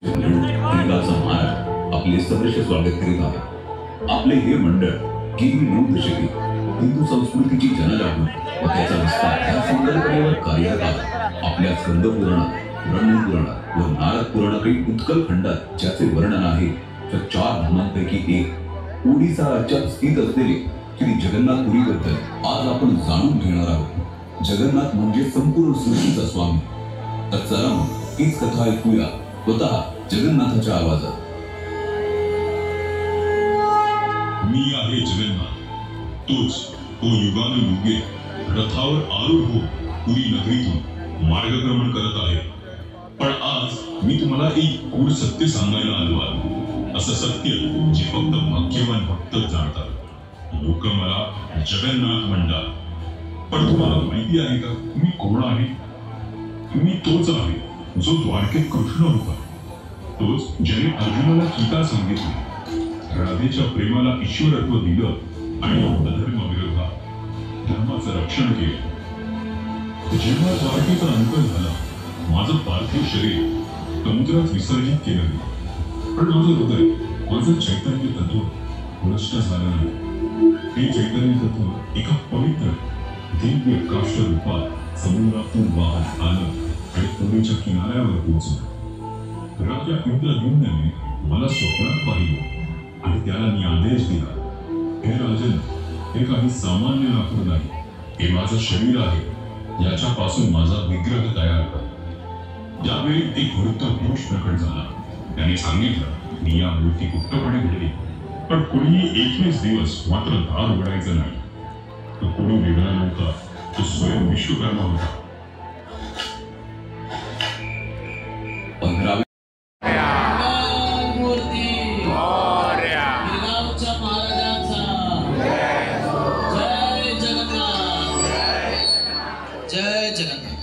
हिंगाचा महाराज आपले सहर्ष स्वागत करीत आहे। आपले हे मंडळ गेली 9 दशके हिंदू संस्कृतीची जनजागृती व त्याचा विस्तार या संकल्पनेवर कार्यरत आहे। आपल्या स्कंद पुराणात, ब्रह्मपुराणात व नारद पुराणातील उत्कल खंडात ज्याचे वर्णन आहे त्या 4 धामांपैकी एक ओडिसा राज्यात स्थित असलेले श्री जगन्नाथपुरीबद्दल आज आपण जाणून घेणार आहोत। जगन्नाथ म्हणजे संपूर्ण सृष्टीचा स्वामी। तर चला मग हीच कथा ऐकूया स्वतः जगन्नाथाच्या आवाजात। मी आहे जगन्नाथ, तोच तो युगानुयुगे रथावर आरूढ हो पुरी नगरीतून मार्गक्रमण करत आहे। पण आज मी तुम्हाला एक गूढ सत्य सांगायला आलो आहे। असं सत्य जे फक्त भाग्यवान भक्तच जाणतात। लोक मला जगन्नाथ म्हणतात, पण तुम्हाला माहिती आहे का मी कोण आहे? मी तोच आहे जो द्वारकेत कृष्ण होता, तोच ज्याने अर्जुनाला गीता सांगितली, राधेच्या प्रेमाला ईश्वरत्व दिलं आणि अधर्माविरोधात धर्माचं रक्षण केलं। जेव्हा द्वारकेचा अंत झाला, माझं पार्थिव शरीर समुद्रात विसर्जित केलं गेलं, पण माझं हृदय, माझं चैतन्य तत्व नष्ट झालं नाही। हे चैतन्य तत्व एका पवित्र दिव्य काष्ठ रूपात समुद्रातून वाहत आलं आणि पुण्याच्या किनाऱ्यावर पोहोचलं। राजा इंद्रद्युम्नाने मला स्वप्नात पाहिलं आणि त्याला मी आदेश दिला, हे राजन, हे काही सामान्य लाकूड नाही, हे माझं शरीर आहे, याच्यापासून माझा विग्रह तयार कर। यावेळी एक वृद्ध पुरुष प्रकट झाला। त्याने सांगितलं, मी या मूर्ती गुप्तपणे घडली, पण कोणीही 21 दिवस मात्र दार उघडायचं नाही। तो कोणी वेगळा नव्हता, तो स्वयं विश्वकर्मा होता। 15 जय जगन्नाथ।